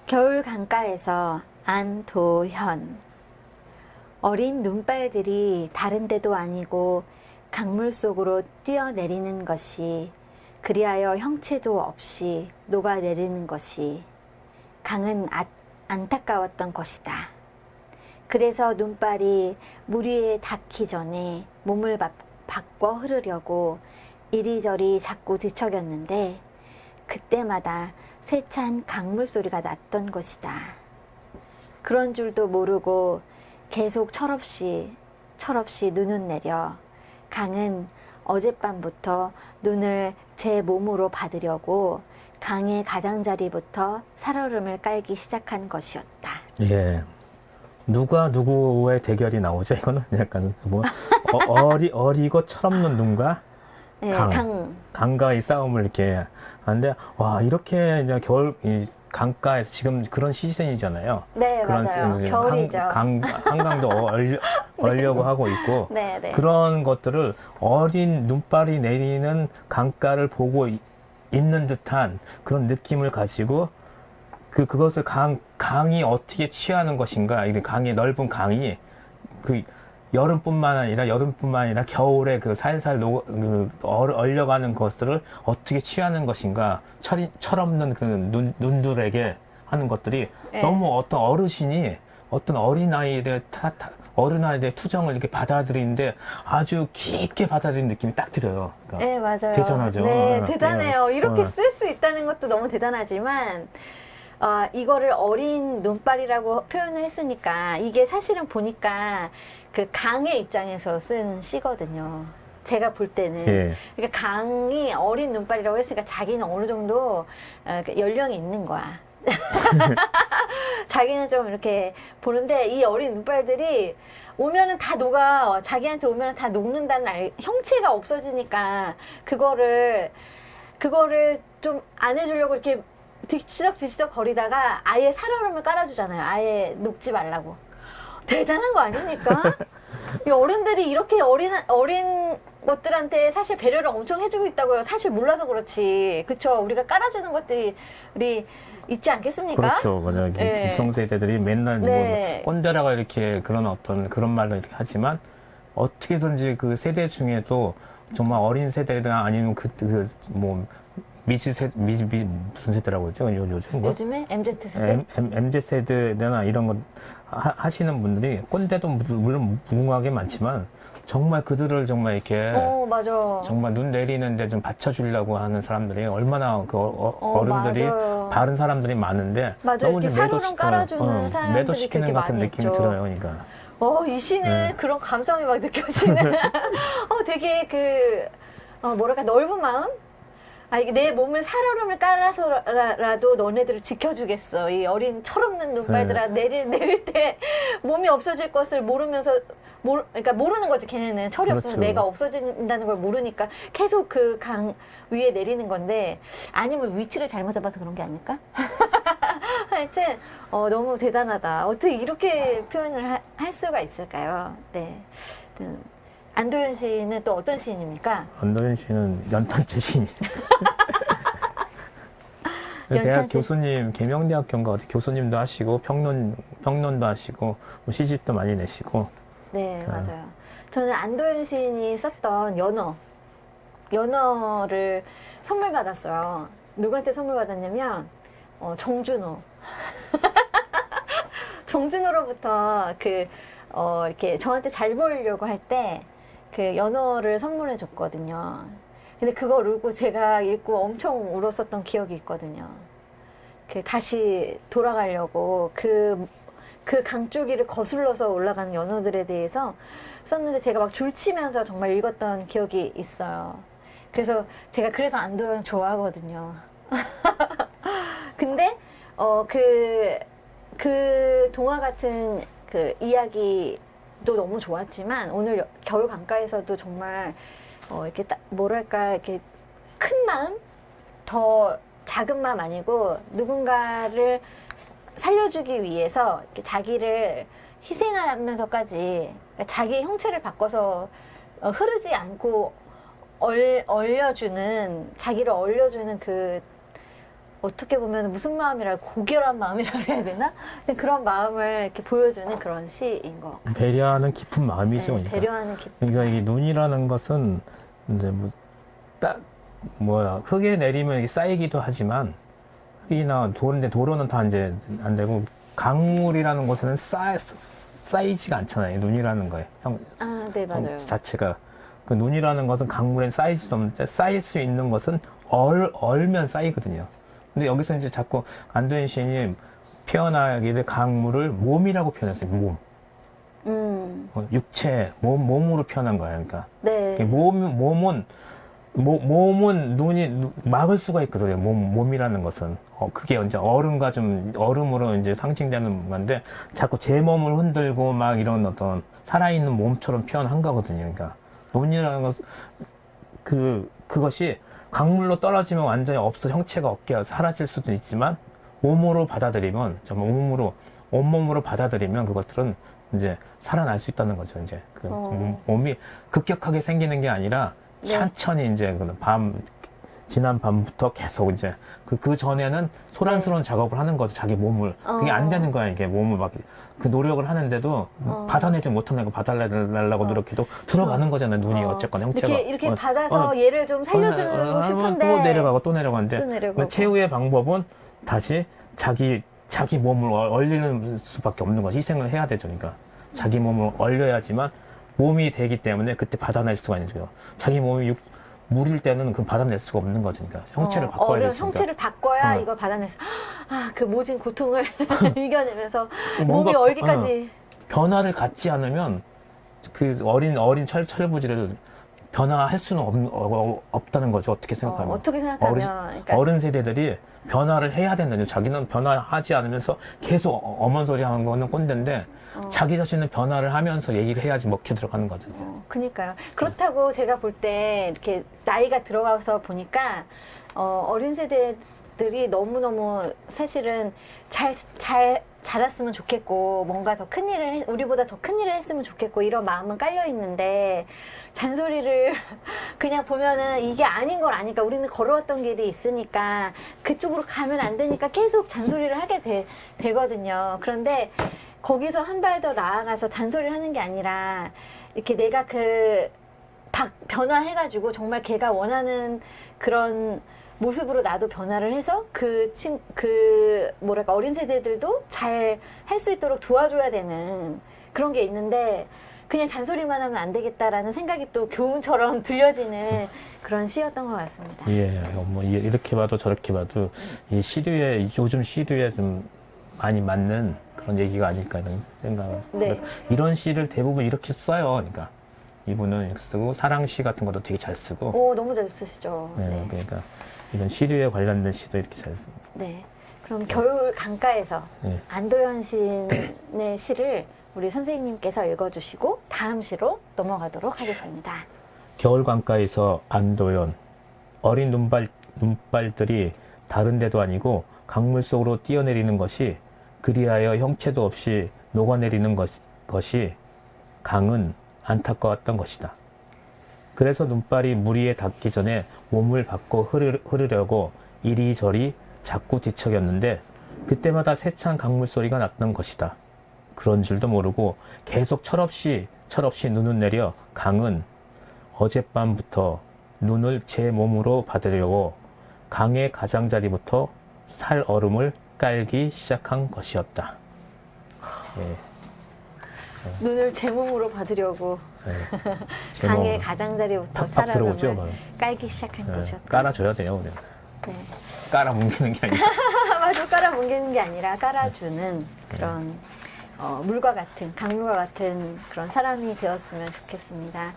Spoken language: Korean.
겨울 강가에서 안도현. 어린 눈발들이 다른 데도 아니고 강물 속으로 뛰어내리는 것이, 그리하여 형체도 없이 녹아내리는 것이 강은 안타까웠던 것이다. 그래서 눈발이 물 위에 닿기 전에 몸을 바꿔 흐르려고 이리저리 자꾸 뒤척였는데 그때마다 세찬 강물 소리가 났던 것이다. 그런 줄도 모르고 계속 철없이 눈은 내려 강은 어젯밤부터 눈을 제 몸으로 받으려고 강의 가장자리부터 살얼음을 깔기 시작한 것이었다. 예. 누가 누구의 대결이 나오죠? 이거는 약간 뭐 어리고 철없는 눈과 네, 강과의 싸움을 이렇게 하는데, 와, 이렇게 이제 이 강가에서 지금 그런 시즌이잖아요. 네, 그런 맞아요. 겨울이죠. 한강도 얼려고 하고 있고, 네, 네. 그런 것들을 어린 눈발이 내리는 강가를 보고 있는 듯한 그런 느낌을 가지고 그것을 강이 어떻게 취하는 것인가, 이 강이 넓은 강이 여름뿐만 아니라 겨울에 그 살살 얼려가는 것들을 어떻게 취하는 것인가, 철없는 그 눈들에게 하는 것들이 네. 너무 어떤 어르신이 어떤 어린아이들의 투정을 이렇게 받아들이는데 아주 깊게 받아들이는 느낌이 딱 들어요. 그러니까 네, 맞아요. 대단하죠. 네, 대단해요. 이렇게 어. 쓸 수 있다는 것도 너무 대단하지만, 이거를 어린 눈발이라고 표현을 했으니까, 이게 사실은 보니까 그 강의 입장에서 쓴 시거든요. 제가 볼 때는. 예. 그러니까 강이 어린 눈발이라고 했으니까 자기는 어느 정도 연령이 있는 거야. 자기는 좀 이렇게 보는데, 이 어린 눈발들이 오면은 다 녹아. 자기한테 오면은 다 녹는다는 형체가 없어지니까 그거를 좀 안 해주려고 이렇게 뒤치덕 거리다가 아예 살얼음을 깔아주잖아요. 아예 녹지 말라고. 대단한 거 아닙니까? 이 어른들이 이렇게 어린 것들한테 사실 배려를 엄청 해주고 있다고요. 사실 몰라서 그렇지. 그쵸? 우리가 깔아주는 것들이 있지 않겠습니까? 그렇죠. 맞아요. 네. 기성세대들이 맨날 네. 뭐 꼰대라가 이렇게 그런 말을 이렇게 하지만, 어떻게든지 그 세대 중에도 정말 어린 세대나 아니면 뭐 무슨 세대라고 그러죠? 요즘 거? 요즘에 MZ세대? MZ세대나 이런 거 하시는 분들이, 꼰대도 물론 무궁하게 많지만 정말 그들을 정말 이렇게 맞아. 정말 눈 내리는데 좀 받쳐주려고 하는 사람들이 얼마나 어른들이 맞아요. 바른 사람들이 많은,데 맞아. 너무 이렇게 살얼음 깔아주는 사람들이 매도시키는 되게 같은 많이 느낌이 있죠. 들어요. 그러니까 이 시는 네. 그런 감성이 막 느껴지는. 되게 뭐랄까, 넓은 마음? 이게 내 몸을 살얼음을 깔아서라도 너네들을 지켜주겠어. 이 어린 철없는 눈발들아, 내릴 때 몸이 없어질 것을 그러니까 모르는 거지. 걔네는 철이 없어서 그렇죠. 내가 없어진다는 걸 모르니까 계속 그 강 위에 내리는 건데, 아니면 위치를 잘못 잡아서 그런 게 아닐까? 하여튼 너무 대단하다. 어떻게 이렇게 표현을 할 수가 있을까요? 네. 안도현 씨는 또 어떤 시인입니까? 안도현 씨는 연탄재 시인. 대학 연탄재 교수님, 계명대학교인가 어디 교수님도 하시고 평론도 하시고 뭐 시집도 많이 내시고. 네, 맞아요. 저는 안도현 시인이 썼던 연어를 선물 받았어요. 누구한테 선물 받았냐면 정준호. 정준호로부터 이렇게 저한테 잘 보이려고 할 때 그 연어를 선물해 줬거든요. 근데 그걸 읽고 제가 읽고 엄청 울었었던 기억이 있거든요. 다시 돌아가려고 그 강줄기를 거슬러서 올라가는 연어들에 대해서 썼는데, 제가 막 줄치면서 정말 읽었던 기억이 있어요. 그래서 제가 안도현 좋아하거든요. 근데 그 동화 같은 그 이야기도 너무 좋았지만, 오늘 겨울 강가에서도 정말 이렇게 뭐랄까, 이렇게 큰 마음, 더 작은 마음 아니고 누군가를 살려주기 위해서 이렇게 자기를 희생하면서까지, 그러니까 자기 형체를 바꿔서 흐르지 않고 자기를 얼려주는 어떻게 보면 무슨 마음이라 고결한 마음이라 그래야 되나? 근데 그런 마음을 이렇게 보여주는 그런 시인 것 같아요. 배려하는 깊은 마음이죠. 네, 그러니까. 배려하는 기쁨. 그러니까 이게 눈이라는 것은 이제 흙에 내리면 이게 쌓이기도 하지만 흙이나 돌인데 도로는 다 이제 안 되고 강물이라는 곳에는 쌓이지가 않잖아요. 눈이라는 거에 아, 네, 맞아요. 자체가 그 눈이라는 것은 강물엔 쌓이지도 않는데 쌓일 수 있는 것은 얼면 쌓이거든요. 근데 여기서 이제 자꾸 안도현 시인이 표현하기를 강물을 몸이라고 표현했어요. 몸. 육체, 몸으로 표현한 거예요. 그러니까 네. 몸은 눈이 막을 수가 있거든요. 몸이라는 것은. 그게 이제 얼음으로 이제 상징되는 건데, 자꾸 제 몸을 흔들고 막 이런 어떤 살아있는 몸처럼 표현한 거거든요. 그러니까, 눈이라는 것은, 그것이 강물로 떨어지면 완전히 형체가 없게 사라질 수도 있지만, 몸으로 받아들이면, 정말 온몸으로 받아들이면 그것들은 이제 살아날 수 있다는 거죠. 이제 몸이 급격하게 생기는 게 아니라, 네. 천천히 이제 지난 밤부터 계속 이제 그 전에는 소란스러운 작업을 하는 거죠. 자기 몸을. 그게 안 되는 거야. 이게 몸을 막 그 노력을 하는데도 받아내지 못하는 거 받아내려고 노력해도 들어가는 거잖아요. 눈이 어쨌거나 형체가. 이렇게 받아서 얘를 좀 살려주고 싶은데. 또 내려가고 또 내려가는데. 또 내려가고. 최후의 방법은 다시 자기 몸을 얼리는 수밖에 없는 거지. 희생을 해야 되죠. 그러니까. 자기 몸을 얼려야지만 몸이 되기 때문에 그때 받아낼 수가 있는 거죠. 자기 몸이 물일 때는 그 받아낼 수가 없는 거죠. 그러니까 형체를 바꿔야 되니까. 형체를 바꿔야 이걸 받아내서 그 모진 고통을 이겨내면서 몸이 뭔가, 얼기까지. 변화를 갖지 않으면 그 어린 철부지를 변화할 수는 없다는 거죠. 어떻게 생각하면. 어떻게 생각하면. 그러니까 어른 세대들이 변화를 해야 된다죠. 자기는 변화하지 않으면서 계속 어먼 소리 하는 거는 꼰대인데 자기 자신은 변화를 하면서 얘기를 해야지 먹혀 들어가는 거죠. 그니까요. 그렇다고 제가 볼 때 이렇게 나이가 들어가서 보니까 어린 세대들이 너무너무 사실은 잘 자랐으면 좋겠고 뭔가 더 큰 일을 우리보다 더 큰 일을 했으면 좋겠고 이런 마음은 깔려 있는데 잔소리를 그냥 보면은 이게 아닌 걸 아니까 우리는 걸어왔던 길이 있으니까 그쪽으로 가면 안 되니까 계속 잔소리를 하게 되거든요. 그런데 거기서 한 발 더 나아가서 잔소리를 하는 게 아니라 이렇게 내가 변화해가지고 정말 걔가 원하는 그런 모습으로 나도 변화를 해서 어린 세대들도 잘 할 수 있도록 도와줘야 되는 그런 게 있는데 그냥 잔소리만 하면 안 되겠다라는 생각이 또 교훈처럼 들려지는 그런 시였던 것 같습니다. 예, 뭐 이렇게 봐도 저렇게 봐도 요즘 시류에 좀 많이 맞는 그런 얘기가 아닐까 이런 생각을. 네. 이런 시를 대부분 이렇게 써요. 그러니까 이분은 이렇게 쓰고 사랑시 같은 것도 되게 잘 쓰고. 너무 잘 쓰시죠. 네, 네. 그러니까 이런 시류에 관련된 시도 이렇게 잘 씁니다. 네. 그럼 겨울 강가에서 네. 안도현 시인의 시를 우리 선생님께서 읽어주시고 다음 시로 넘어가도록 하겠습니다. 겨울 강가에서 안도현. 어린 눈발들이 다른 데도 아니고 강물 속으로 뛰어내리는 것이 그리하여 형체도 없이 녹아내리는 것이 강은 안타까웠던 것이다. 그래서 눈발이 물 위에 닿기 전에 몸을 바꿔 흐르려고 이리저리 자꾸 뒤척였는데 그때마다 세찬 강물 소리가 났던 것이다. 그런 줄도 모르고 계속 철없이 눈은 내려 강은 어젯밤부터 눈을 제 몸으로 받으려고 강의 가장자리부터 살 얼음을 깔기 시작한 것이었다. 네. 눈을 제 몸으로 받으려고 네. 강의 가장자리부터 탁탁 들어오죠, 살얼음을 바로. 깔기 시작한 네. 것이었다. 깔아줘야 돼요. 네. 네. 깔아 뭉개는 게 아니라. 맞아, 깔아뭉개는 게 아니라 깔아주는 그런 물과 같은 강물과 같은 그런 사람이 되었으면 좋겠습니다.